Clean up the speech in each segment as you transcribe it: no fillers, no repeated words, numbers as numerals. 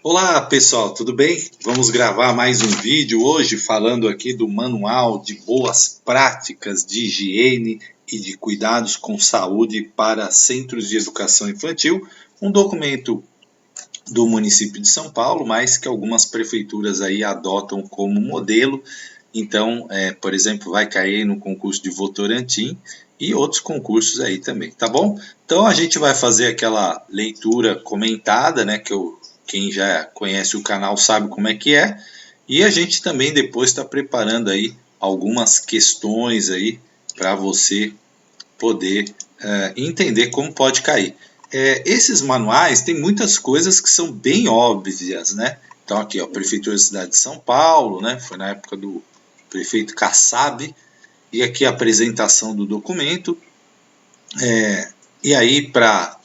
Olá pessoal, tudo bem? Vamos gravar mais um vídeo hoje falando aqui do Manual de Boas Práticas de Higiene e de Cuidados com Saúde para Centros de Educação Infantil, um documento do município de São Paulo, mas que algumas prefeituras aí adotam como modelo. Então, por exemplo, vai cair no concurso de Votorantim e outros concursos aí também, tá bom? Então a gente vai fazer aquela leitura comentada, né, quem já conhece o canal sabe como é que é, e a gente também depois está preparando aí algumas questões aí para você poder entender como pode cair. Esses manuais tem muitas coisas que são bem óbvias, né? Então aqui, ó, Prefeitura da Cidade de São Paulo, né? Foi na época do prefeito Kassab, e aqui a apresentação do documento, e aí para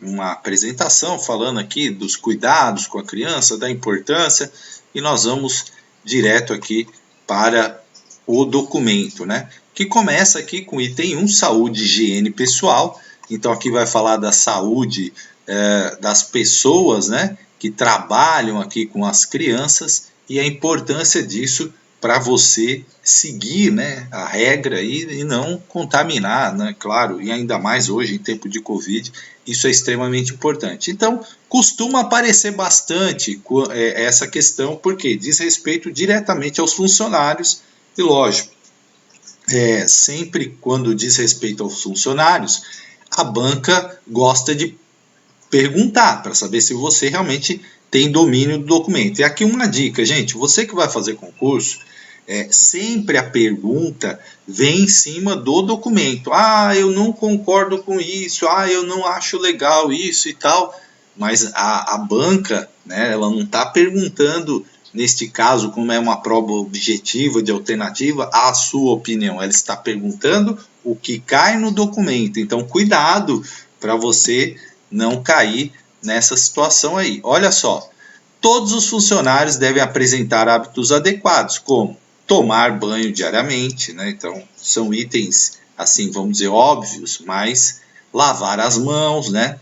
uma apresentação falando aqui dos cuidados com a criança, da importância, e nós vamos direto aqui para o documento, né? Que começa aqui com o item 1, saúde e higiene pessoal. Então aqui vai falar da saúde das pessoas, né, que trabalham aqui com as crianças e a importância disso para você seguir, né, a regra e não contaminar, né, claro, e ainda mais hoje em tempo de Covid, isso é extremamente importante. Então, costuma aparecer bastante essa questão, porque diz respeito diretamente aos funcionários, e lógico, sempre quando diz respeito aos funcionários, a banca gosta de perguntar para saber se você realmente tem domínio do documento. E aqui uma dica, gente, você que vai fazer concurso, sempre a pergunta vem em cima do documento. Ah, eu não concordo com isso, eu não acho legal isso e tal. Mas a banca, né, ela não está perguntando, neste caso, como é uma prova objetiva de alternativa, a sua opinião. Ela está perguntando o que cai no documento. Então, cuidado para você não cair nessa situação aí. Olha só, todos os funcionários devem apresentar hábitos adequados, como tomar banho diariamente, né? Então, são itens, assim, vamos dizer, óbvios, mas lavar as mãos, né?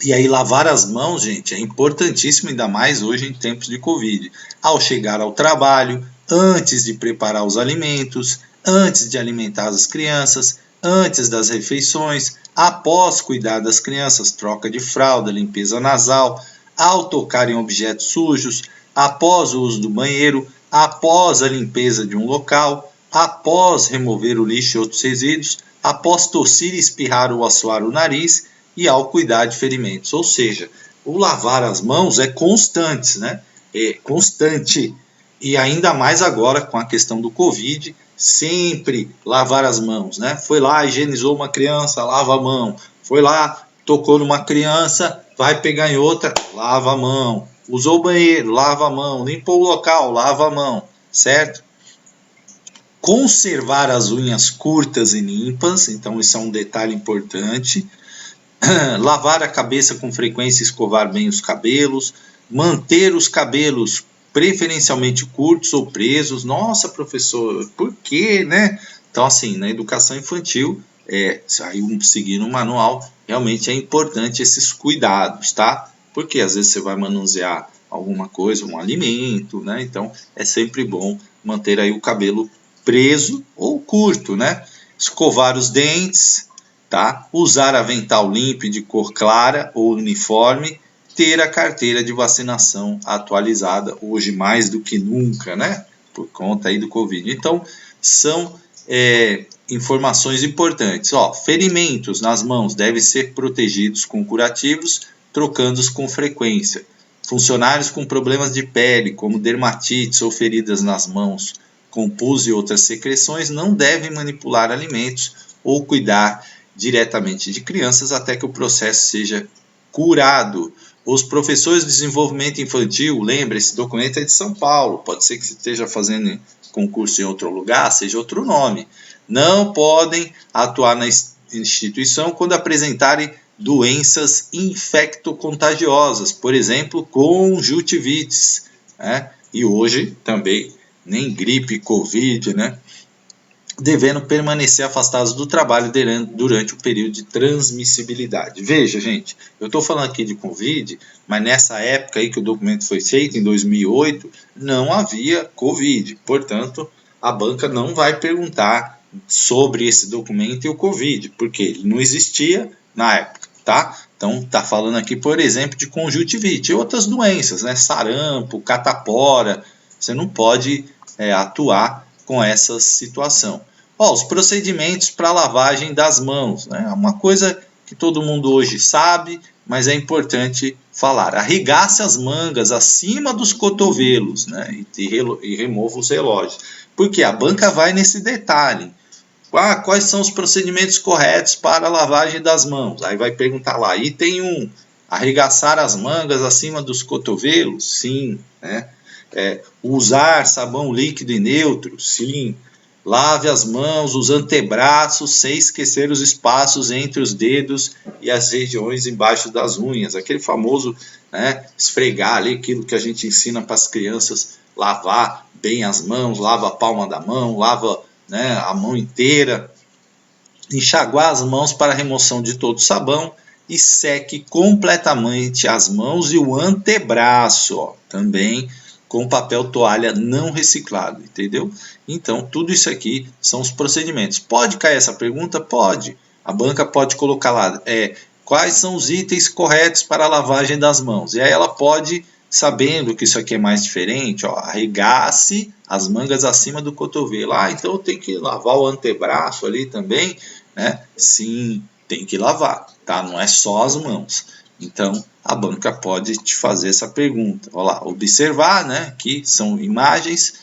E aí, lavar as mãos, gente, é importantíssimo, ainda mais hoje em tempos de Covid. Ao chegar ao trabalho, antes de preparar os alimentos, antes de alimentar as crianças, antes das refeições, após cuidar das crianças, troca de fralda, limpeza nasal, ao tocar em objetos sujos, após o uso do banheiro, após a limpeza de um local, após remover o lixo e outros resíduos, após tossir, espirrar ou assoar o nariz e ao cuidar de ferimentos. Ou seja, o lavar as mãos é constante, né? É constante. E ainda mais agora com a questão do Covid, sempre lavar as mãos, né? Foi lá, higienizou uma criança, lava a mão. Foi lá, tocou numa criança, vai pegar em outra, lava a mão. Usou o banheiro, lava a mão. Limpou o local, lava a mão, certo? Conservar as unhas curtas e limpas, então isso é um detalhe importante. Lavar a cabeça com frequência e escovar bem os cabelos. Manter os cabelos preferencialmente curtos ou presos. Nossa, professor, por quê, né? Então, assim, na educação infantil, seguindo o manual, realmente é importante esses cuidados, tá? Porque às vezes você vai manusear alguma coisa, um alimento, né? Então, é sempre bom manter aí o cabelo preso ou curto, né? Escovar os dentes, tá? Usar avental limpo de cor clara ou uniforme, ter a carteira de vacinação atualizada, hoje mais do que nunca, né? Por conta aí do Covid. Então, são informações importantes. Ó, ferimentos nas mãos devem ser protegidos com curativos, trocando-os com frequência. Funcionários com problemas de pele, como dermatites ou feridas nas mãos, com pus e outras secreções, não devem manipular alimentos ou cuidar diretamente de crianças até que o processo seja curado. Os professores de desenvolvimento infantil, lembra, esse documento é de São Paulo, pode ser que você esteja fazendo concurso em outro lugar, seja outro nome. Não podem atuar na instituição quando apresentarem doenças infectocontagiosas, por exemplo, conjuntivites, né? E hoje também nem gripe, Covid, né? devendo permanecer afastados do trabalho durante o período de transmissibilidade. Veja, gente, eu estou falando aqui de Covid, mas nessa época aí que o documento foi feito, em 2008, não havia Covid. Portanto, a banca não vai perguntar sobre esse documento e o Covid, porque ele não existia na época, tá? Então, está falando aqui, por exemplo, de conjuntivite e outras doenças, né? Sarampo, catapora. Você não pode atuar com essa situação. Os procedimentos para lavagem das mãos, né? É uma coisa que todo mundo hoje sabe, mas é importante falar. Arregace as mangas acima dos cotovelos, né? E remova os relógios. Porque a banca vai nesse detalhe. Quais são os procedimentos corretos para a lavagem das mãos? Aí vai perguntar lá, item 1, arregaçar as mangas acima dos cotovelos? Sim. Né? Usar sabão líquido e neutro? Sim. Lave as mãos, os antebraços, sem esquecer os espaços entre os dedos e as regiões embaixo das unhas. Aquele famoso, né, esfregar ali, aquilo que a gente ensina para as crianças, lavar bem as mãos, lava a palma da mão, lava, né, a mão inteira. Enxaguar as mãos para remoção de todo o sabão e seque completamente as mãos e o antebraço, também com papel toalha não reciclado, entendeu? Então, tudo isso aqui são os procedimentos. Pode cair essa pergunta? Pode. A banca pode colocar lá, quais são os itens corretos para a lavagem das mãos? E aí ela pode, sabendo que isso aqui é mais diferente, arregace as mangas acima do cotovelo. Então eu tenho que lavar o antebraço ali também, né? Sim, tem que lavar, tá? Não é só as mãos. Então, a banca pode te fazer essa pergunta. Olha lá, observar, né, que são imagens.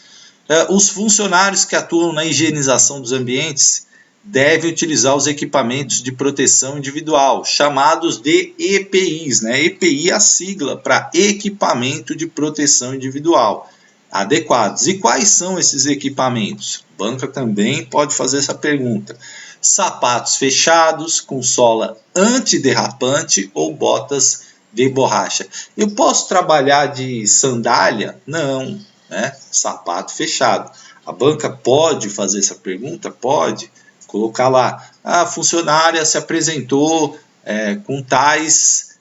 Os funcionários que atuam na higienização dos ambientes devem utilizar os equipamentos de proteção individual, chamados de EPIs. Né? EPI é a sigla para equipamento de proteção individual, adequados. E quais são esses equipamentos? A banca também pode fazer essa pergunta. Sapatos fechados com sola antiderrapante ou botas de borracha. Eu posso trabalhar de sandália? Não, né? Sapato fechado. A banca pode fazer essa pergunta? Pode. Colocar lá, a funcionária se apresentou com tais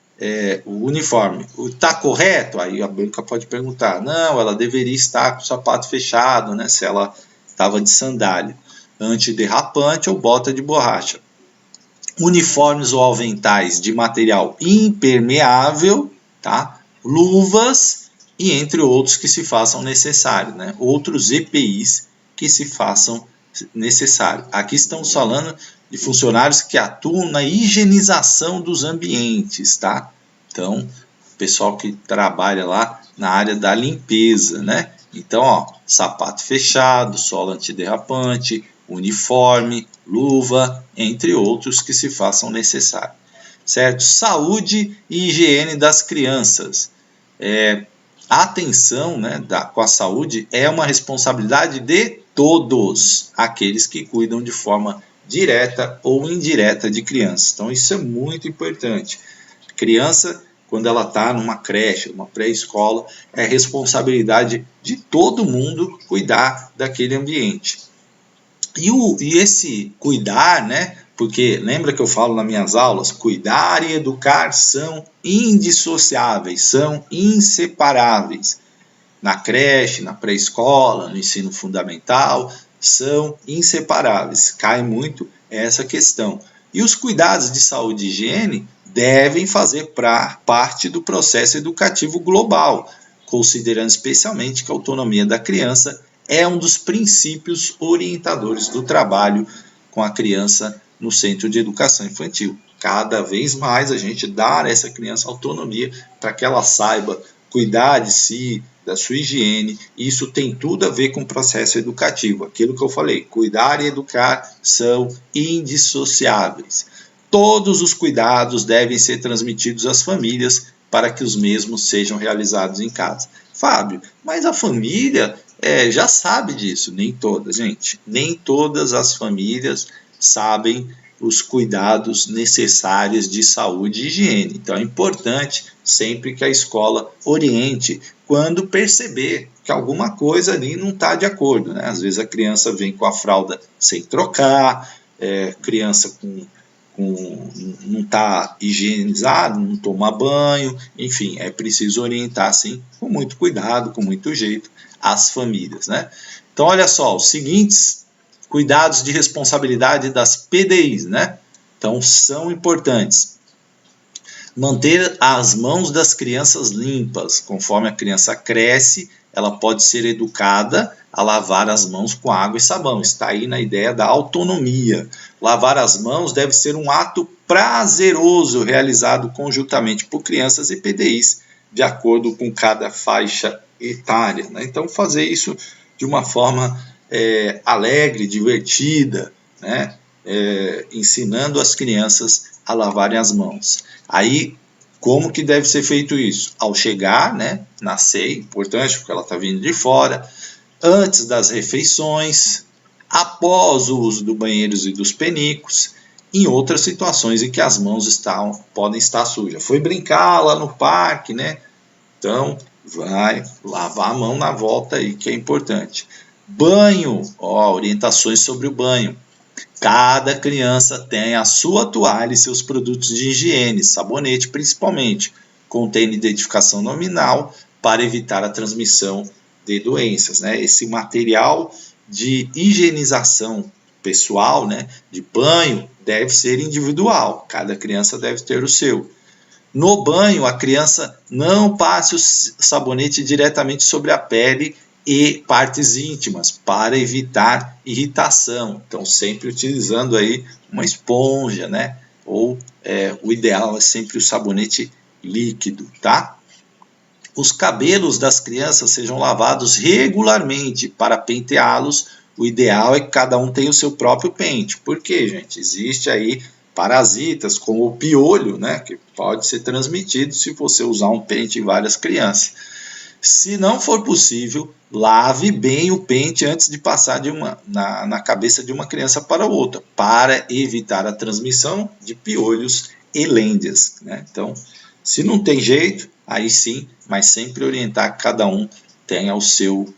o uniforme. Está correto? Aí a banca pode perguntar. Não, ela deveria estar com o sapato fechado, né? Se ela estava de sandália. Antiderrapante ou bota de borracha. Uniformes ou aventais de material impermeável, tá? Luvas e entre outros que se façam necessário, né? Outros EPIs que se façam necessário. Aqui estamos falando de funcionários que atuam na higienização dos ambientes, tá? Então, pessoal que trabalha lá na área da limpeza, né? Então, sapato fechado, sola antiderrapante, uniforme, luva, entre outros que se façam necessário. Certo? Saúde e higiene das crianças. A atenção, né, com a saúde é uma responsabilidade de todos aqueles que cuidam de forma direta ou indireta de crianças. Então, isso é muito importante. Criança, quando ela está numa creche, numa pré-escola, é responsabilidade de todo mundo cuidar daquele ambiente. E esse cuidar, né? Porque lembra que eu falo nas minhas aulas, cuidar e educar são indissociáveis, são inseparáveis. Na creche, na pré-escola, no ensino fundamental, são inseparáveis. Cai muito essa questão. E os cuidados de saúde e higiene devem fazer parte do processo educativo global, considerando especialmente que a autonomia da criança é um dos princípios orientadores do trabalho com a criança no centro de educação infantil. Cada vez mais a gente dá a essa criança autonomia para que ela saiba cuidar de si, da sua higiene. Isso tem tudo a ver com o processo educativo. Aquilo que eu falei, cuidar e educar são indissociáveis. Todos os cuidados devem ser transmitidos às famílias para que os mesmos sejam realizados em casa. Fábio, mas a família já sabe disso. Nem todas, gente. Nem todas as famílias sabem os cuidados necessários de saúde e higiene. Então é importante sempre que a escola oriente, quando perceber que alguma coisa ali não está de acordo, né? Às vezes a criança vem com a fralda sem trocar, criança não está higienizado, não toma banho, enfim, é preciso orientar assim, com muito cuidado, com muito jeito, as famílias, né? Então, olha só, os seguintes cuidados de responsabilidade das PDIs, né? Então, são importantes. Manter as mãos das crianças limpas. Conforme a criança cresce, ela pode ser educada a lavar as mãos com água e sabão. Está aí na ideia da autonomia. Lavar as mãos deve ser um ato prazeroso, realizado conjuntamente por crianças e PDIs, de acordo com cada faixa etária, né? Então, fazer isso de uma forma alegre, divertida, né? Ensinando as crianças a lavarem as mãos. Aí, como que deve ser feito isso? Ao chegar, né, nascer, importante, porque ela está vindo de fora, antes das refeições, após o uso dos banheiros e dos penicos, em outras situações em que as mãos podem estar sujas. Foi brincar lá no parque, né? Então, vai lavar a mão na volta aí, que é importante. Banho, orientações sobre o banho. Cada criança tem a sua toalha e seus produtos de higiene, sabonete principalmente, contém identificação nominal para evitar a transmissão de doenças, né? Esse material de higienização pessoal, né, de banho, deve ser individual, cada criança deve ter o seu. No banho, a criança não passe o sabonete diretamente sobre a pele e partes íntimas, para evitar irritação. Então, sempre utilizando aí uma esponja, né? Ou o ideal é sempre o sabonete líquido, tá? Os cabelos das crianças sejam lavados regularmente. Para penteá-los, o ideal é que cada um tenha o seu próprio pente. Por quê, gente? Existe aí parasitas, como o piolho, né? Que pode ser transmitido se você usar um pente em várias crianças. Se não for possível, lave bem o pente antes de passar na cabeça de uma criança para outra, para evitar a transmissão de piolhos e lêndias, né? Então, se não tem jeito, aí sim, mas sempre orientar que cada um tenha o seu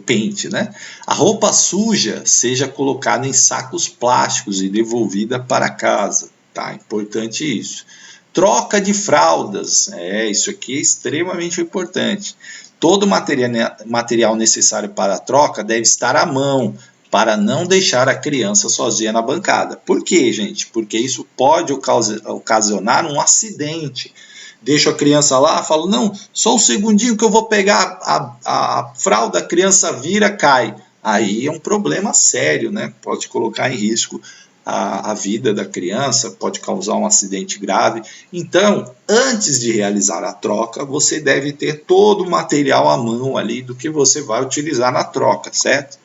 pente, né? A roupa suja seja colocada em sacos plásticos e devolvida para casa, tá? Importante isso. Troca de fraldas, isso aqui é extremamente importante. Todo material necessário para a troca deve estar à mão, para não deixar a criança sozinha na bancada. Por quê, gente? Porque isso pode ocasionar um acidente. Deixo a criança lá, falo, não, só um segundinho que eu vou pegar a fralda, a criança vira, cai. Aí é um problema sério, né? Pode colocar em risco a vida da criança, pode causar um acidente grave. Então, antes de realizar a troca, você deve ter todo o material à mão ali do que você vai utilizar na troca, certo?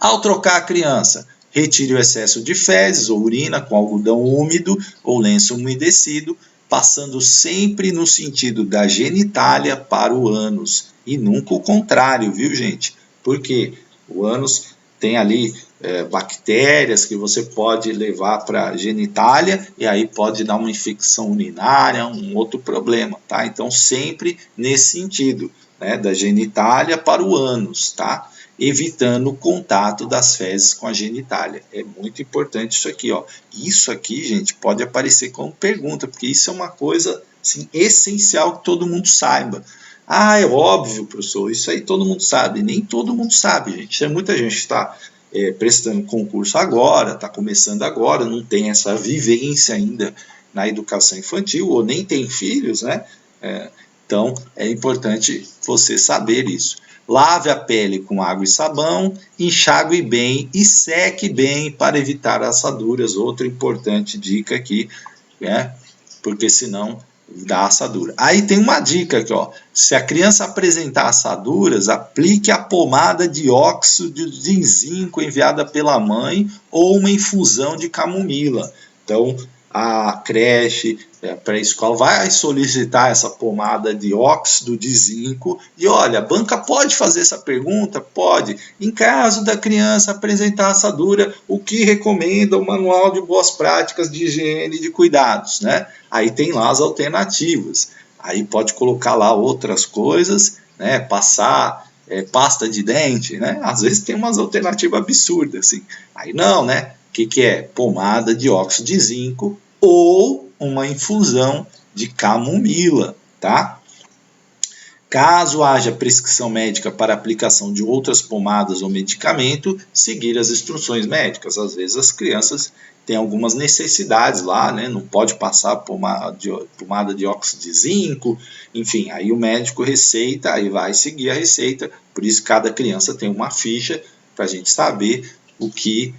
Ao trocar a criança, retire o excesso de fezes ou urina com algodão úmido ou lenço umedecido, passando sempre no sentido da genitália para o ânus e nunca o contrário, viu, gente? Porque o ânus tem ali bactérias que você pode levar para a genitália e aí pode dar uma infecção urinária, um outro problema, tá? Então, sempre nesse sentido, né, da genitália para o ânus, tá? Evitando o contato das fezes com a genitália. É muito importante isso aqui, ó. Isso aqui, gente, pode aparecer como pergunta, porque isso é uma coisa assim, essencial que todo mundo saiba. Ah, é óbvio, professor, isso aí todo mundo sabe. Nem todo mundo sabe, gente. Tem muita gente que está prestando concurso agora, está começando agora, não tem essa vivência ainda na educação infantil, ou nem tem filhos, né? Então, é importante você saber isso. Lave a pele com água e sabão, enxague bem e seque bem para evitar assaduras. Outra importante dica aqui, né? Porque senão dá assadura. Aí tem uma dica aqui, ó. Se a criança apresentar assaduras, aplique a pomada de óxido de zinco enviada pela mãe ou uma infusão de camomila. Então, a creche, pré-escola vai solicitar essa pomada de óxido de zinco. E olha, a banca pode fazer essa pergunta? Pode. Em caso da criança apresentar assadura, o que recomenda o Manual de Boas Práticas de Higiene e de Cuidados, né? Aí tem lá as alternativas. Aí pode colocar lá outras coisas, né? Passar pasta de dente, né? Às vezes tem umas alternativas absurdas, assim. Aí não, né? O que é? Pomada de óxido de zinco ou uma infusão de camomila, tá? Caso haja prescrição médica para aplicação de outras pomadas ou medicamento, seguir as instruções médicas. Às vezes as crianças têm algumas necessidades lá, né? Não pode passar pomada de óxido de zinco, enfim, aí o médico receita, aí vai seguir a receita, por isso cada criança tem uma ficha para a gente saber o que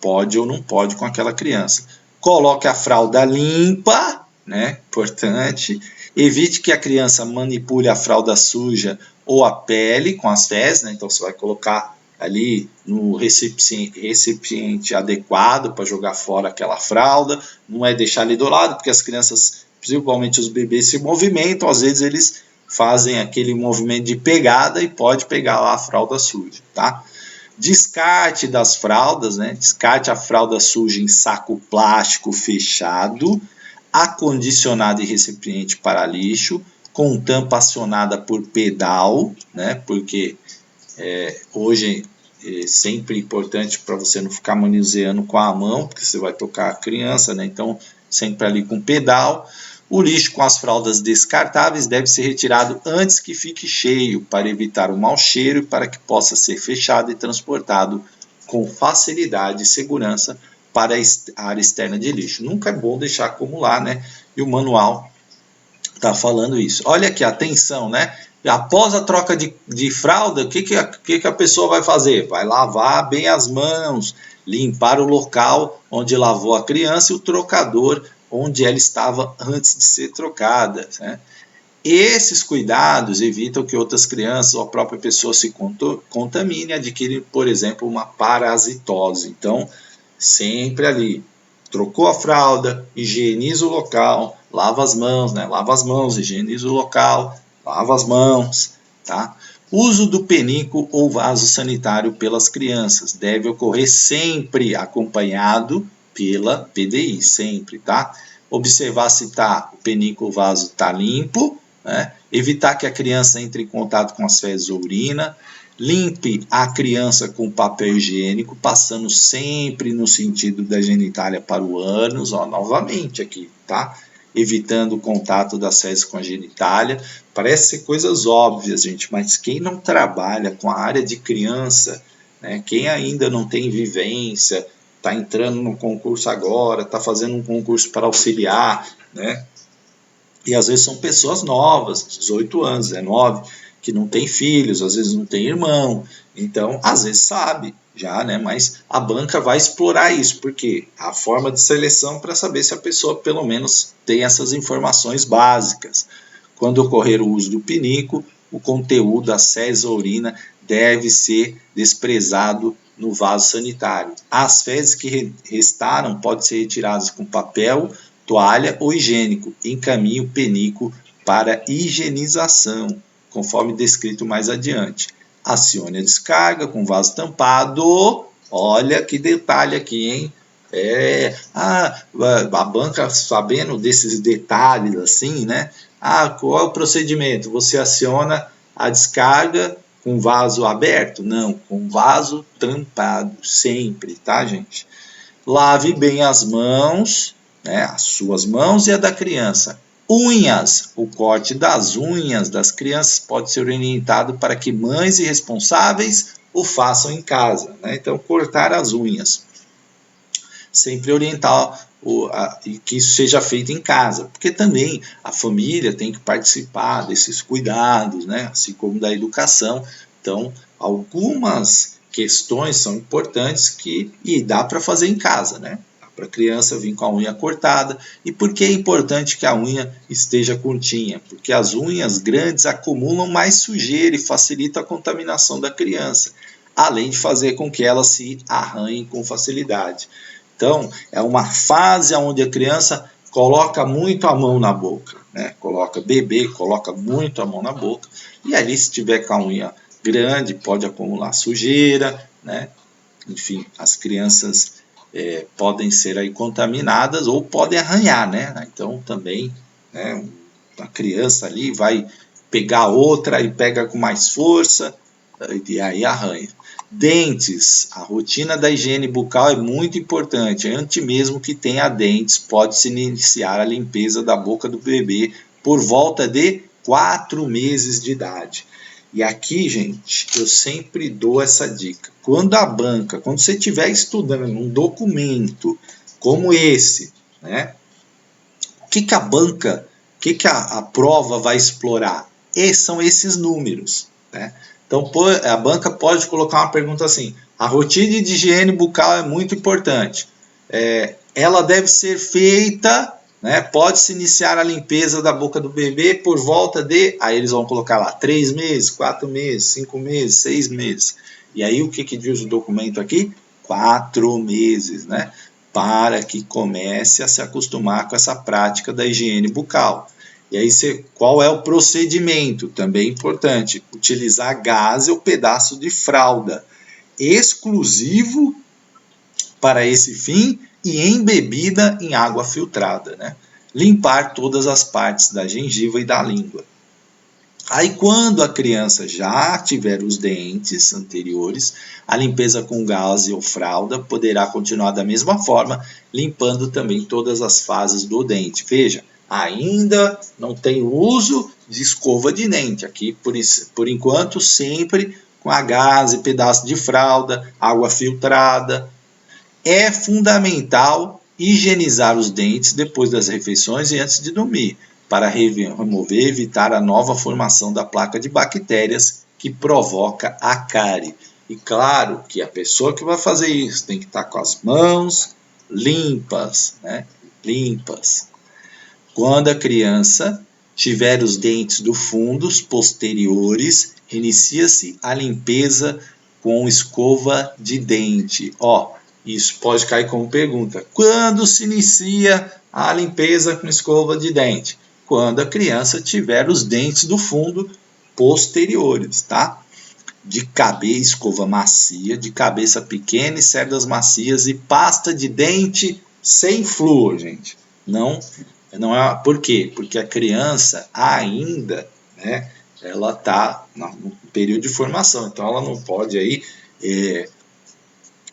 pode ou não pode com aquela criança. Coloque a fralda limpa, né? Importante. Evite que a criança manipule a fralda suja ou a pele com as fezes, né? Então você vai colocar ali no recipiente adequado para jogar fora aquela fralda. Não é deixar ali do lado, porque as crianças, principalmente os bebês, se movimentam. Às vezes eles fazem aquele movimento de pegada e pode pegar lá a fralda suja, tá? Descarte das fraldas, né? Descarte a fralda suja em saco plástico fechado, acondicionado em recipiente para lixo, com tampa acionada por pedal, né? Porque hoje é sempre importante para você não ficar manuseando com a mão, porque você vai tocar a criança, né? Então, sempre ali com pedal. O lixo com as fraldas descartáveis deve ser retirado antes que fique cheio, para evitar o mau cheiro e para que possa ser fechado e transportado com facilidade e segurança para a área externa de lixo. Nunca é bom deixar acumular, né? E o manual está falando isso. Olha aqui, atenção, né? Após a troca de fralda, o que a pessoa vai fazer? Vai lavar bem as mãos, limpar o local onde lavou a criança e o trocador onde ela estava antes de ser trocada, né? Esses cuidados evitam que outras crianças ou a própria pessoa se contamine e adquirem, por exemplo, uma parasitose. Então, sempre ali, trocou a fralda, higieniza o local, lava as mãos, né? Lava as mãos, higieniza o local, lava as mãos, tá? Uso do penico ou vaso sanitário pelas crianças deve ocorrer sempre acompanhado pela PDI, sempre, tá? Observar se o penico ou vaso está limpo, né? Evitar que a criança entre em contato com as fezes ou urina. Limpe a criança com papel higiênico, passando sempre no sentido da genitália para o ânus, ó, novamente aqui, tá? Evitando o contato das fezes com a genitália. Parece ser coisas óbvias, gente, mas quem não trabalha com a área de criança, né, quem ainda não tem vivência, está entrando no concurso agora, está fazendo um concurso para auxiliar, né? E às vezes são pessoas novas, 18 anos, 19, que não tem filhos, às vezes não tem irmão, então às vezes sabe já, né? Mas a banca vai explorar isso, porque a forma de seleção para saber se a pessoa pelo menos tem essas informações básicas. Quando ocorrer o uso do pinico, o conteúdo da fezes ou urina deve ser desprezado no vaso sanitário. As fezes que restaram podem ser retiradas com papel, toalha ou higiênico. Encaminhe o penico para higienização, conforme descrito mais adiante. Acione a descarga com vaso tampado. Olha que detalhe aqui, hein? A banca sabendo desses detalhes assim, né? Qual é o procedimento? Você aciona a descarga com vaso aberto? Não, com vaso tampado, sempre, tá, gente? Lave bem as mãos, né? As suas mãos e a da criança. Unhas, o corte das unhas das crianças pode ser orientado para que mães e responsáveis o façam em casa, né? Então, cortar as unhas. Sempre orientar que isso seja feito em casa, porque também a família tem que participar desses cuidados, né? Assim como da educação. Então, algumas questões são importantes e dá para fazer em casa, né? Para a criança vir com a unha cortada. E por que é importante que a unha esteja curtinha? Porque as unhas grandes acumulam mais sujeira e facilita a contaminação da criança, além de fazer com que elas se arranhem com facilidade. Então, é uma fase onde a criança coloca muito a mão na boca, né? Bebê coloca muito a mão na boca, e ali se tiver com a unha grande pode acumular sujeira, né? Enfim, as crianças podem ser aí contaminadas ou podem arranhar, né? Então também, né, a criança ali vai pegar outra e pega com mais força e aí arranha. Dentes, a rotina da higiene bucal é muito importante. Antes mesmo que tenha dentes, pode-se iniciar a limpeza da boca do bebê por volta de 4 meses de idade. E aqui, gente, eu sempre dou essa dica. Quando você estiver estudando um documento como esse, né? O que a prova vai explorar? São esses números, né? Então, a banca pode colocar uma pergunta assim: a rotina de higiene bucal é muito importante. Ela deve ser feita, né? Pode-se iniciar a limpeza da boca do bebê por volta de... Aí eles vão colocar lá 3 meses, 4 meses, 5 meses, 6 meses. E aí o que diz o documento aqui? 4 meses, né? Para que comece a se acostumar com essa prática da higiene bucal. E aí, qual é o procedimento? Também importante, utilizar gaze ou pedaço de fralda, exclusivo para esse fim e embebida em água filtrada, né? Limpar todas as partes da gengiva e da língua. Aí, quando a criança já tiver os dentes anteriores, a limpeza com gaze ou fralda poderá continuar da mesma forma, limpando também todas as fases do dente. Veja, ainda não tem uso de escova de dente. Aqui, por enquanto, sempre com a gaze, pedaço de fralda, água filtrada. É fundamental higienizar os dentes depois das refeições e antes de dormir, para remover e evitar a nova formação da placa de bactérias que provoca a cárie. E claro que a pessoa que vai fazer isso tem que estar com as mãos limpas, né? Limpas. Quando a criança tiver os dentes do fundo, os posteriores, inicia-se a limpeza com escova de dente. Isso pode cair como pergunta. Quando se inicia a limpeza com escova de dente? Quando a criança tiver os dentes do fundo posteriores, tá? Escova macia, de cabeça pequena e cerdas macias e pasta de dente sem flúor, gente. Não é. Por quê? Porque a criança ainda, né? Ela está no período de formação, então ela não pode aí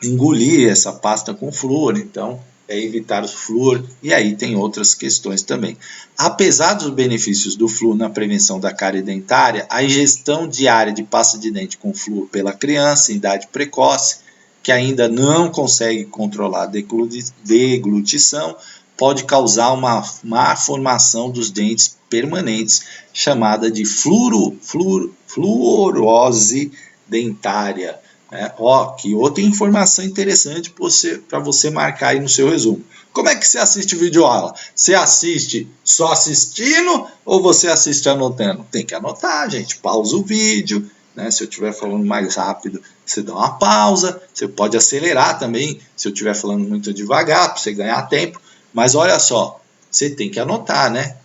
engolir essa pasta com flúor, então evitar o flúor, e aí tem outras questões também. Apesar dos benefícios do flúor na prevenção da cárie dentária, a ingestão diária de pasta de dente com flúor pela criança em idade precoce, que ainda não consegue controlar a deglutição, pode causar uma má formação dos dentes permanentes, chamada de fluorose dentária. Que outra informação interessante para você marcar aí no seu resumo. Como é que você assiste videoaula? Você assiste só assistindo ou você assiste anotando? Tem que anotar, gente. Pausa o vídeo, né? Se eu estiver falando mais rápido, você dá uma pausa. Você pode acelerar também, se eu estiver falando muito devagar, para você ganhar tempo. Mas olha só, você tem que anotar, né?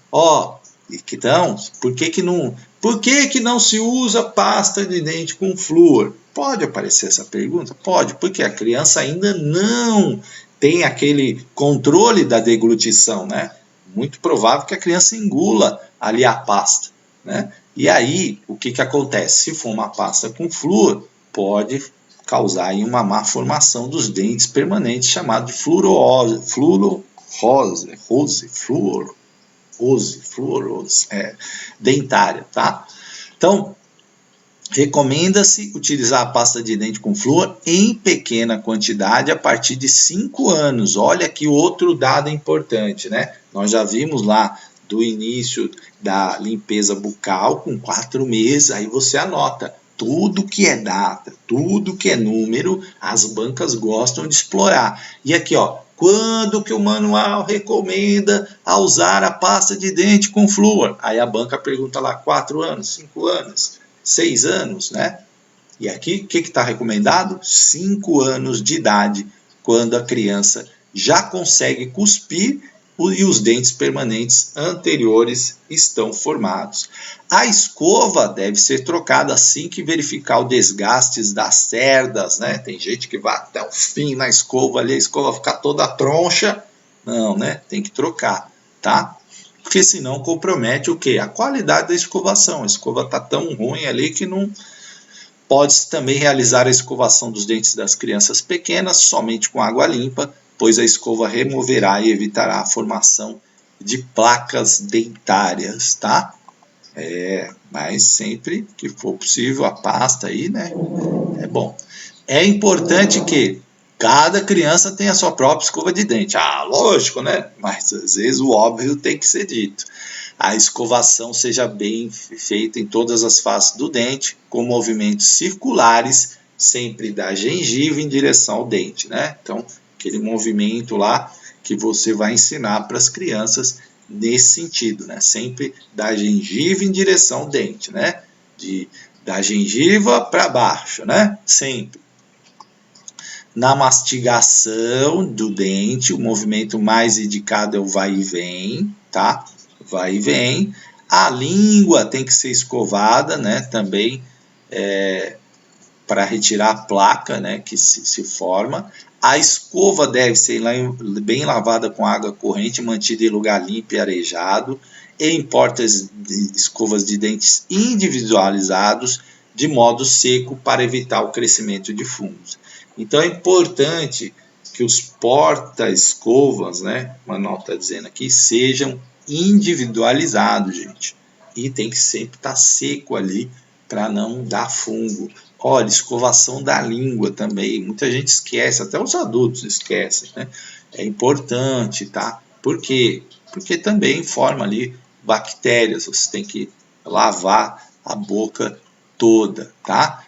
Então, por que não se usa pasta de dente com flúor? Pode aparecer essa pergunta? Pode, porque a criança ainda não tem aquele controle da deglutição, né? Muito provável que a criança engula ali a pasta, né? E aí, o que acontece? Se for uma pasta com flúor, pode causar aí uma má formação dos dentes permanentes, chamado de fluorose dentária, tá? Então, recomenda-se utilizar a pasta de dente com flúor em pequena quantidade a partir de 5 anos. Olha que outro dado importante, né? Nós já vimos lá do início da limpeza bucal com 4 meses, aí você anota. Tudo que é data, tudo que é número, as bancas gostam de explorar. E aqui, quando que o manual recomenda a usar a pasta de dente com flúor? Aí a banca pergunta lá, 4 anos, 5 anos, 6 anos, né? E aqui, o que está recomendado? 5 anos de idade, quando a criança já consegue cuspir e os dentes permanentes anteriores estão formados. A escova deve ser trocada assim que verificar o desgaste das cerdas, né? Tem gente que vai até o fim na escova ali, a escova fica toda troncha. Não, né? Tem que trocar, tá? Porque senão compromete o quê? A qualidade da escovação. A escova está tão ruim ali que não pode também realizar a escovação dos dentes das crianças pequenas somente com água limpa, pois a escova removerá e evitará a formação de placas dentárias, tá? Mas sempre que for possível, a pasta aí, né? É bom. É importante que cada criança tenha a sua própria escova de dente. Ah, lógico, né? Mas às vezes o óbvio tem que ser dito. A escovação seja bem feita em todas as faces do dente, com movimentos circulares, sempre da gengiva em direção ao dente, né? Então, aquele movimento lá que você vai ensinar para as crianças nesse sentido, né? Sempre da gengiva em direção ao dente, né? Da gengiva para baixo, né? Sempre. Na mastigação do dente, o movimento mais indicado é o vai e vem, tá? Vai e vem. A língua tem que ser escovada, né? Também para retirar a placa, né? Que se forma. A escova deve ser bem lavada com água corrente, mantida em lugar limpo e arejado, e em portas de escovas de dentes individualizados, de modo seco para evitar o crescimento de fungos. Então é importante que os porta-escovas, né, o manual está dizendo aqui, sejam individualizados, gente. E tem que sempre estar seco ali para não dar fungo. Olha, escovação da língua também. Muita gente esquece, até os adultos esquecem, né? É importante, tá? Por quê? Porque também forma ali bactérias. Você tem que lavar a boca toda, tá?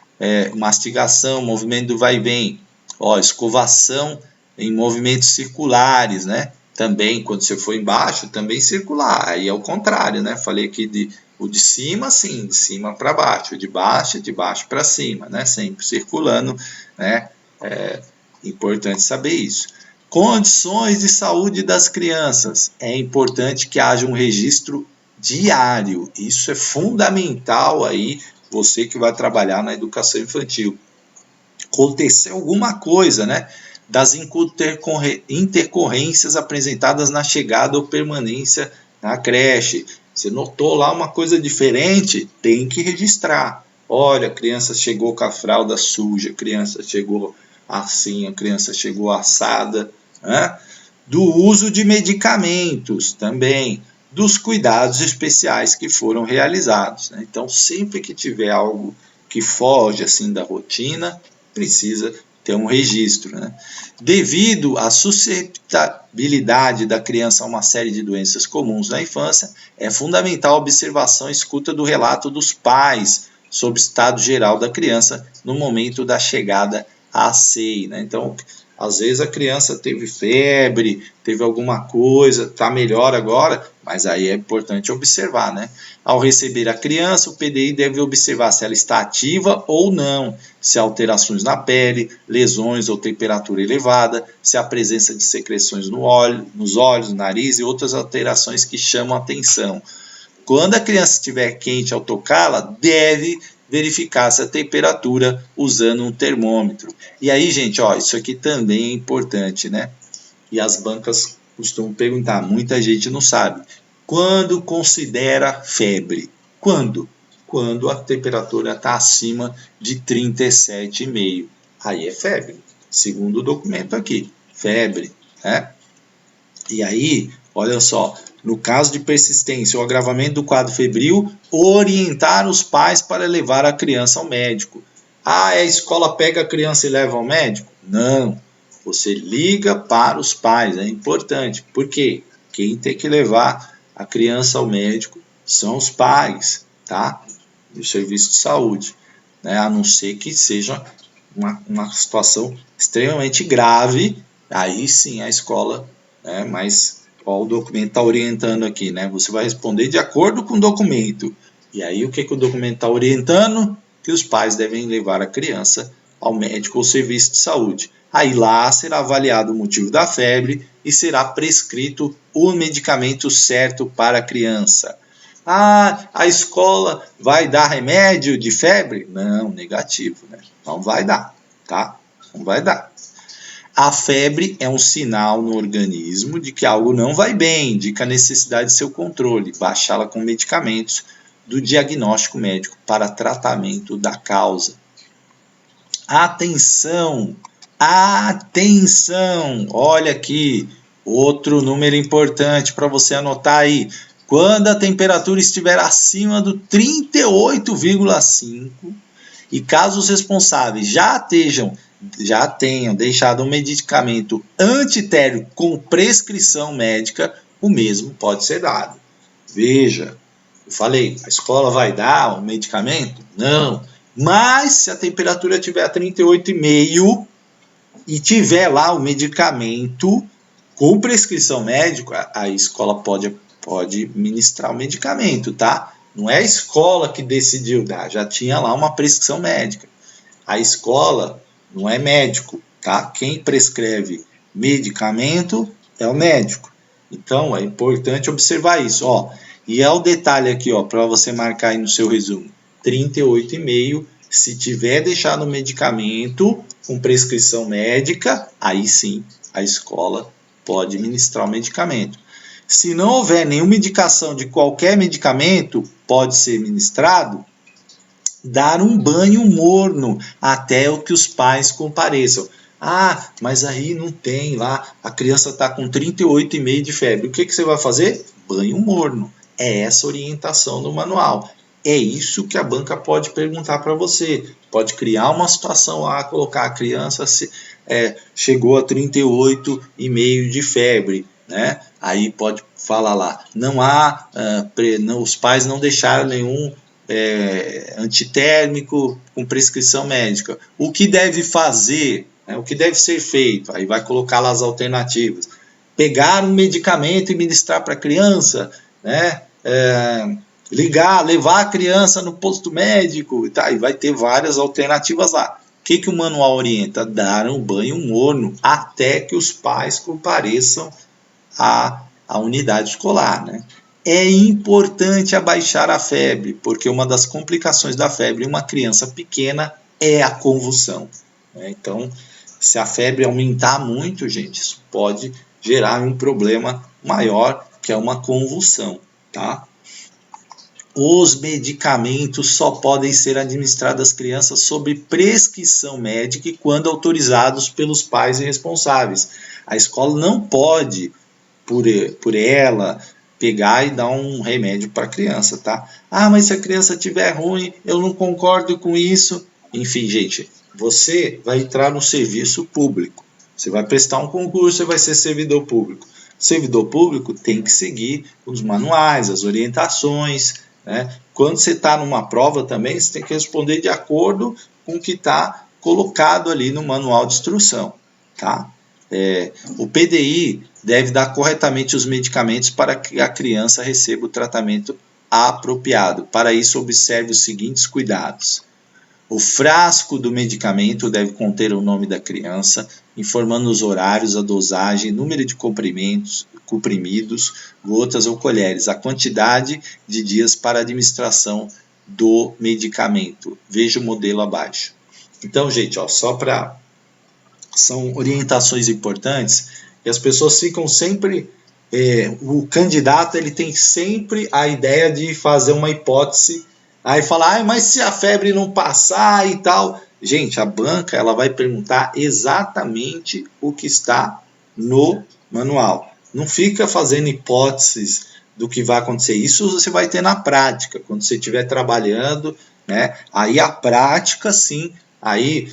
Mastigação, movimento do vai e vem. Ó, escovação em movimentos circulares, né? Também, quando você for embaixo, também circular. Aí é o contrário, né? Falei aqui o de cima, sim, de cima para baixo. O de baixo para cima, né? Sempre circulando, né? É importante saber isso. Condições de saúde das crianças. É importante que haja um registro diário. Isso é fundamental aí, você que vai trabalhar na educação infantil. Aconteceu alguma coisa, né? Das intercorrências apresentadas na chegada ou permanência na creche. Você notou lá uma coisa diferente? Tem que registrar. Olha, a criança chegou com a fralda suja, a criança chegou assim, a criança chegou assada, né? Do uso de medicamentos também, dos cuidados especiais que foram realizados, né? Então, sempre que tiver algo que foge assim da rotina, precisa ter um registro, né? Devido à susceptibilidade da criança a uma série de doenças comuns na infância, é fundamental a observação e escuta do relato dos pais sobre o estado geral da criança no momento da chegada à SEI, né? Então, às vezes a criança teve febre, teve alguma coisa, está melhor agora, mas aí é importante observar, né? Ao receber a criança, o PDI deve observar se ela está ativa ou não, se há alterações na pele, lesões ou temperatura elevada, se há presença de secreções nos olhos, no nariz e outras alterações que chamam a atenção. Quando a criança estiver quente ao tocá-la, deve verificar essa temperatura usando um termômetro. E aí, gente, ó, isso aqui também é importante, né? E as bancas costumam perguntar, muita gente não sabe. Quando considera febre? Quando? Quando a temperatura está acima de 37,5. Aí é febre, segundo o documento aqui, febre, né? E aí, olha só, no caso de persistência ou agravamento do quadro febril, orientar os pais para levar a criança ao médico. Ah, a escola pega a criança e leva ao médico? Não, você liga para os pais, é importante. Por quê? Quem tem que levar a criança ao médico são os pais, tá? Do serviço de saúde, né? A não ser que seja uma situação extremamente grave, aí sim a escola, né? Mas ó, o documento está orientando aqui, né? Você vai responder de acordo com o documento. E aí o que o documento está orientando? Que os pais devem levar a criança ao médico ou serviço de saúde. Aí lá será avaliado o motivo da febre e será prescrito o medicamento certo para a criança. Ah, a escola vai dar remédio de febre? Não, negativo, né? Não vai dar, tá? Não vai dar. A febre é um sinal no organismo de que algo não vai bem, indica a necessidade de seu controle, baixá-la com medicamentos do diagnóstico médico para tratamento da causa. Atenção! Atenção! Olha aqui, outro número importante para você anotar aí. Quando a temperatura estiver acima do 38,5 e caso os responsáveis já tenham deixado um medicamento antitérmico com prescrição médica, o mesmo pode ser dado. Veja, eu falei, a escola vai dar um medicamento? Não. Mas se a temperatura estiver a 38,5 e tiver lá o medicamento com prescrição médica, a escola pode ministrar o medicamento, tá? Não é a escola que decidiu dar, já tinha lá uma prescrição médica. A escola não é médico, tá? Quem prescreve medicamento é o médico. Então, é importante observar isso, ó. E é o detalhe aqui, ó, para você marcar aí no seu resumo. 38,5, se tiver deixado o medicamento com prescrição médica, aí sim a escola pode ministrar o medicamento. Se não houver nenhuma indicação de qualquer medicamento pode ser ministrado, dar um banho morno até o que os pais compareçam. Ah, mas aí não tem lá, a criança está com 38,5 de febre. O que você vai fazer? Banho morno. É essa a orientação do manual. É isso que a banca pode perguntar para você. Pode criar uma situação lá, colocar a criança chegou a 38,5 de febre, né? Aí pode falar lá, os pais não deixaram nenhum antitérmico com prescrição médica. O que deve fazer? O que deve ser feito? Aí vai colocar lá as alternativas. Pegar um medicamento e ministrar para a criança, né? Levar a criança no posto médico, tá? E vai ter várias alternativas lá. O que o manual orienta? Dar um banho morno até que os pais compareçam à unidade escolar, né? É importante abaixar a febre, porque uma das complicações da febre em uma criança pequena é a convulsão, né? Então, se a febre aumentar muito, gente, isso pode gerar um problema maior, que é uma convulsão, tá? Os medicamentos só podem ser administrados às crianças sob prescrição médica e quando autorizados pelos pais responsáveis. A escola não pode, por ela, pegar e dar um remédio para a criança, tá? Ah, mas se a criança estiver ruim, eu não concordo com isso. Enfim, gente, você vai entrar no serviço público. Você vai prestar um concurso, você vai ser servidor público. O servidor público tem que seguir os manuais, as orientações, né? Quando você está numa prova também, você tem que responder de acordo com o que está colocado ali no manual de instrução, tá? O PDI deve dar corretamente os medicamentos para que a criança receba o tratamento apropriado. Para isso, observe os seguintes cuidados. O frasco do medicamento deve conter o nome da criança, informando os horários, a dosagem, número de comprimidos, gotas ou colheres, a quantidade de dias para administração do medicamento. Veja o modelo abaixo. Então, gente, ó, são orientações importantes e as pessoas ficam sempre... o candidato ele tem sempre a ideia de fazer uma hipótese, aí falar, mas se a febre não passar e tal... Gente, a banca ela vai perguntar exatamente o que está no manual. Não fica fazendo hipóteses do que vai acontecer. Isso você vai ter na prática, quando você estiver trabalhando, né? Aí a prática, sim, aí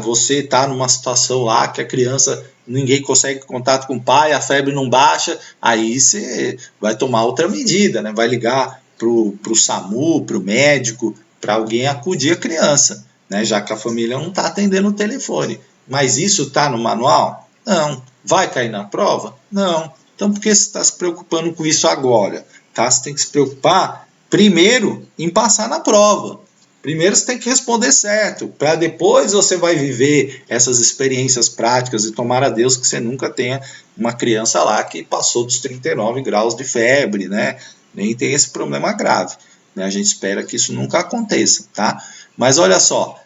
você está numa situação lá que a criança, ninguém consegue contato com o pai, a febre não baixa, aí você vai tomar outra medida, né? Vai ligar para o SAMU, para o médico, para alguém acudir a criança, né? Já que a família não está atendendo o telefone. Mas isso está no manual? Não. Vai cair na prova? Não. Então por que você está se preocupando com isso agora? Tá? Você tem que se preocupar primeiro em passar na prova. Primeiro você tem que responder certo, para depois você vai viver essas experiências práticas e tomar a Deus que você nunca tenha uma criança lá que passou dos 39 graus de febre, né? Nem tem esse problema grave, né? A gente espera que isso nunca aconteça, tá? Mas olha só,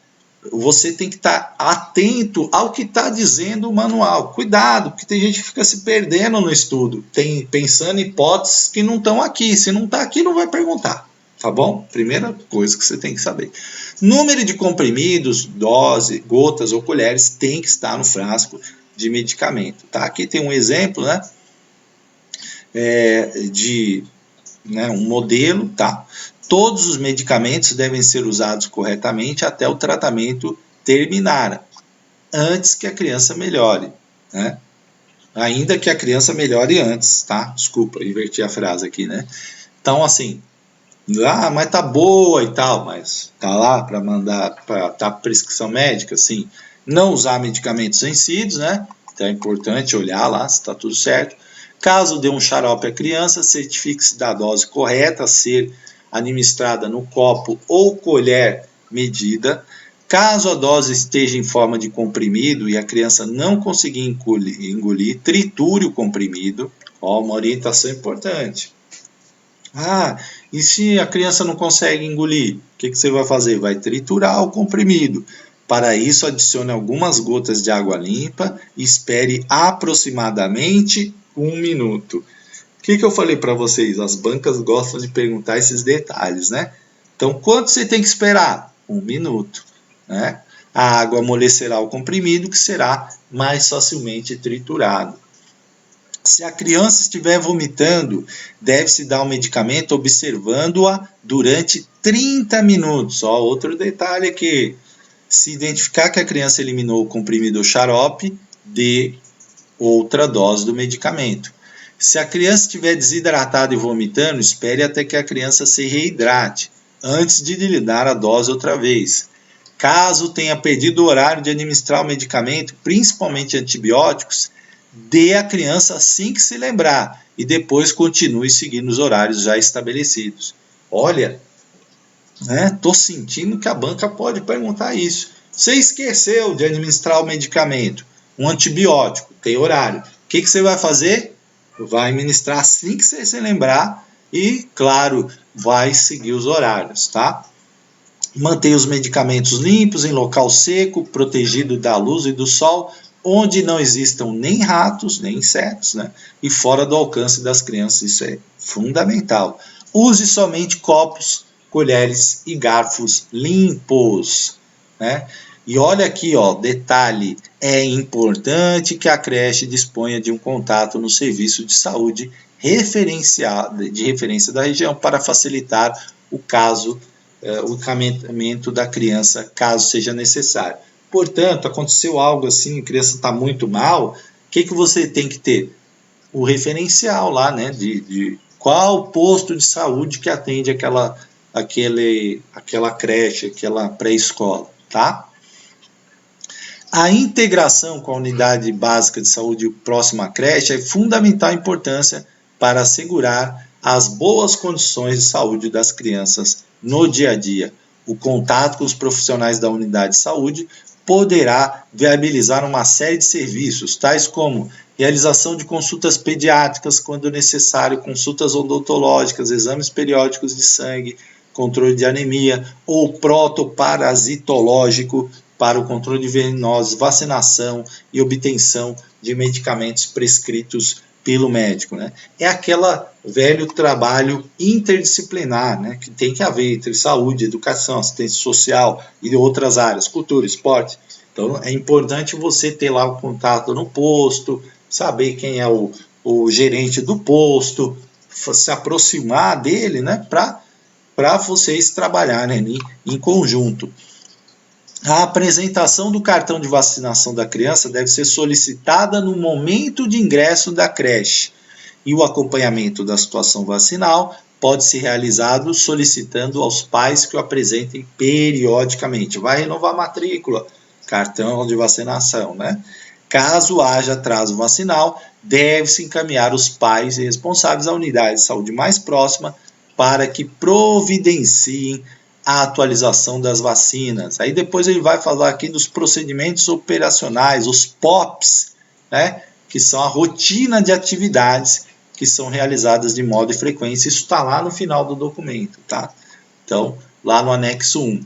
você tem que estar atento ao que está dizendo o manual. Cuidado, porque tem gente que fica se perdendo no estudo, pensando em hipóteses que não estão aqui. Se não está aqui, não vai perguntar. Tá bom? Primeira coisa que você tem que saber. Número de comprimidos, dose, gotas ou colheres tem que estar no frasco de medicamento. Tá? Aqui tem um exemplo, né? De um modelo, tá? Todos os medicamentos devem ser usados corretamente até o tratamento terminar, antes que a criança melhore, né? Ainda que a criança melhore antes, tá? Desculpa, inverti a frase aqui, né? Então, assim, mas tá boa e tal, mas tá lá para mandar, tá prescrição médica, assim, não usar medicamentos vencidos, né? Então é importante olhar lá se está tudo certo. Caso dê um xarope à criança, certifique-se da dose correta a ser administrada no copo ou colher medida. Caso a dose esteja em forma de comprimido e a criança não conseguir engolir, triture o comprimido. Uma orientação importante. E se a criança não consegue engolir, o que você vai fazer? Vai triturar o comprimido. Para isso, adicione algumas gotas de água limpa e espere aproximadamente 1 minuto. O que eu falei para vocês? As bancas gostam de perguntar esses detalhes, né? Então, quanto você tem que esperar? 1 minuto, né? A água amolecerá o comprimido, que será mais facilmente triturado. Se a criança estiver vomitando, deve-se dar o medicamento observando-a durante 30 minutos. Outro detalhe aqui. Se identificar que a criança eliminou o comprimido ou xarope, dê outra dose do medicamento. Se a criança estiver desidratada e vomitando, espere até que a criança se reidrate, antes de lhe dar a dose outra vez. Caso tenha perdido o horário de administrar o medicamento, principalmente antibióticos, dê à criança assim que se lembrar e depois continue seguindo os horários já estabelecidos. Olha, tô sentindo que a banca pode perguntar isso. Você esqueceu de administrar o medicamento, um antibiótico, tem horário. O que você vai fazer? Vai administrar assim que você se lembrar e, claro, vai seguir os horários, tá? Mantenha os medicamentos limpos em local seco, protegido da luz e do sol, onde não existam nem ratos, nem insetos, né? E fora do alcance das crianças, isso é fundamental. Use somente copos, colheres e garfos limpos, né? E olha aqui, detalhe, é importante que a creche disponha de um contato no serviço de saúde de referência da região para facilitar o encaminhamento da criança, caso seja necessário. Portanto, aconteceu algo assim, a criança está muito mal, o que você tem que ter? O referencial lá, né, de qual posto de saúde que atende aquela creche, aquela pré-escola, tá? A integração com a unidade básica de saúde próxima à creche é fundamental importância para assegurar as boas condições de saúde das crianças no dia a dia. O contato com os profissionais da unidade de saúde poderá viabilizar uma série de serviços, tais como realização de consultas pediátricas quando necessário, consultas odontológicas, exames periódicos de sangue, controle de anemia ou protoparasitológico para o controle de venoses, vacinação e obtenção de medicamentos prescritos pelo médico, né? É aquele velho trabalho interdisciplinar, né, que tem que haver entre saúde, educação, assistência social e outras áreas, cultura, esporte. Então é importante você ter lá o contato no posto, saber quem é o gerente do posto, se aproximar dele, né, para vocês trabalharem em conjunto. A apresentação do cartão de vacinação da criança deve ser solicitada no momento de ingresso da creche e o acompanhamento da situação vacinal pode ser realizado solicitando aos pais que o apresentem periodicamente. Vai renovar a matrícula, cartão de vacinação, né? Caso haja atraso vacinal, deve-se encaminhar os pais e responsáveis à unidade de saúde mais próxima para que providenciem a atualização das vacinas. Aí depois ele vai falar aqui dos procedimentos operacionais, os POPs, né, que são a rotina de atividades que são realizadas de modo e frequência. Isso está lá no final do documento, tá? Então, lá no anexo 1.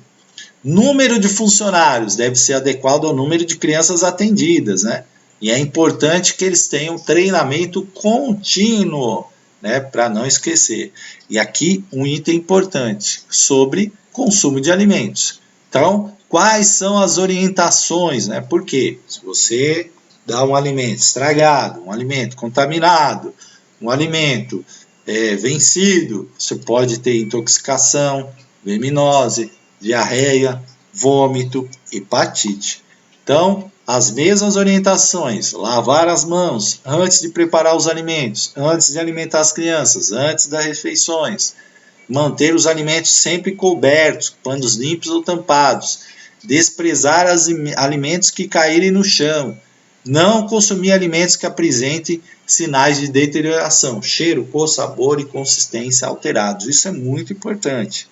Número de funcionários deve ser adequado ao número de crianças atendidas, né? E é importante que eles tenham treinamento contínuo, né, para não esquecer. E aqui um item importante sobre consumo de alimentos. Então, quais são as orientações, né? Porque se você dá um alimento estragado, um alimento contaminado, um alimento vencido, você pode ter intoxicação, verminose, diarreia, vômito, hepatite. Então, as mesmas orientações: lavar as mãos antes de preparar os alimentos, antes de alimentar as crianças, antes das refeições, manter os alimentos sempre cobertos, panos limpos ou tampados, desprezar os alimentos que caírem no chão, não consumir alimentos que apresentem sinais de deterioração, cheiro, cor, sabor e consistência alterados. Isso é muito importante.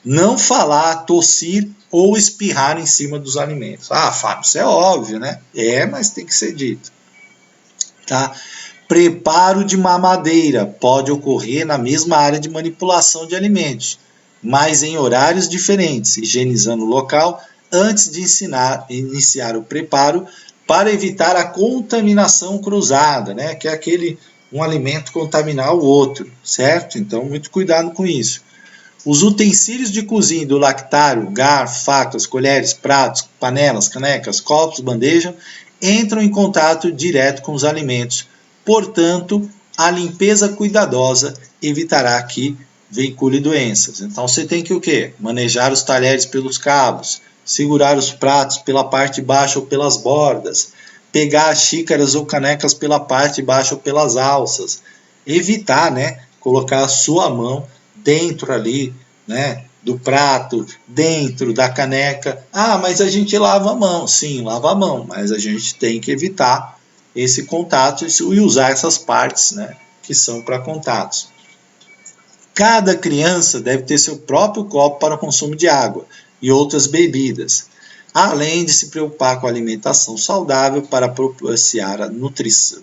Não falar, tossir ou espirrar em cima dos alimentos. Ah, Fábio, isso é óbvio, né? Mas tem que ser dito. Tá? Preparo de mamadeira pode ocorrer na mesma área de manipulação de alimentos, mas em horários diferentes, higienizando o local antes de iniciar o preparo para evitar a contaminação cruzada, né? Que é um alimento contaminar o outro, certo? Então, muito cuidado com isso. Os utensílios de cozinha do lactário, garfo, facas, colheres, pratos, panelas, canecas, copos, bandeja, entram em contato direto com os alimentos. Portanto, a limpeza cuidadosa evitará que veicule doenças. Então, você tem que o quê? Manejar os talheres pelos cabos, segurar os pratos pela parte de baixo ou pelas bordas, pegar as xícaras ou canecas pela parte de baixo ou pelas alças. Evitar, né, colocar a sua mão dentro ali, né, do prato, dentro da caneca. Ah, mas a gente lava a mão. Sim, lava a mão, mas a gente tem que evitar esse contato e usar essas partes, né, que são para contatos. Cada criança deve ter seu próprio copo para o consumo de água e outras bebidas, além de se preocupar com a alimentação saudável para propiciar a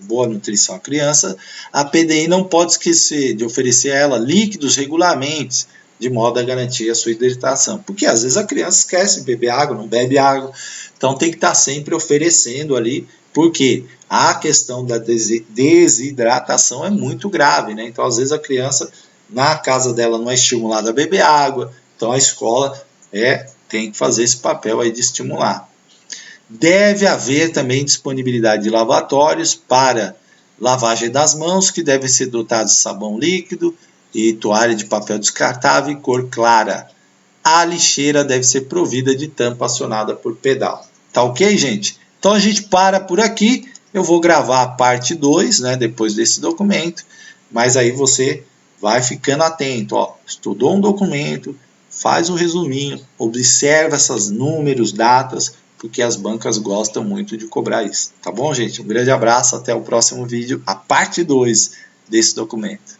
boa nutrição à criança. A PDI não pode esquecer de oferecer a ela líquidos regularmente, de modo a garantir a sua hidratação. Porque às vezes a criança esquece de beber água, não bebe água, então tem que estar sempre oferecendo ali, porque a questão da desidratação é muito grave, né? Então às vezes a criança na casa dela não é estimulada a beber água, então a escola tem que fazer esse papel aí de estimular. Deve haver também disponibilidade de lavatórios para lavagem das mãos, que devem ser dotados de sabão líquido e toalha de papel descartável e cor clara. A lixeira deve ser provida de tampa acionada por pedal. Tá ok, gente? Então a gente para por aqui. Eu vou gravar a parte 2, né, depois desse documento, mas aí você vai ficando atento. Ó, estudou um documento, faz um resuminho, observa esses números, datas, porque as bancas gostam muito de cobrar isso. Tá bom, gente? Um grande abraço, até o próximo vídeo, a parte 2 desse documento.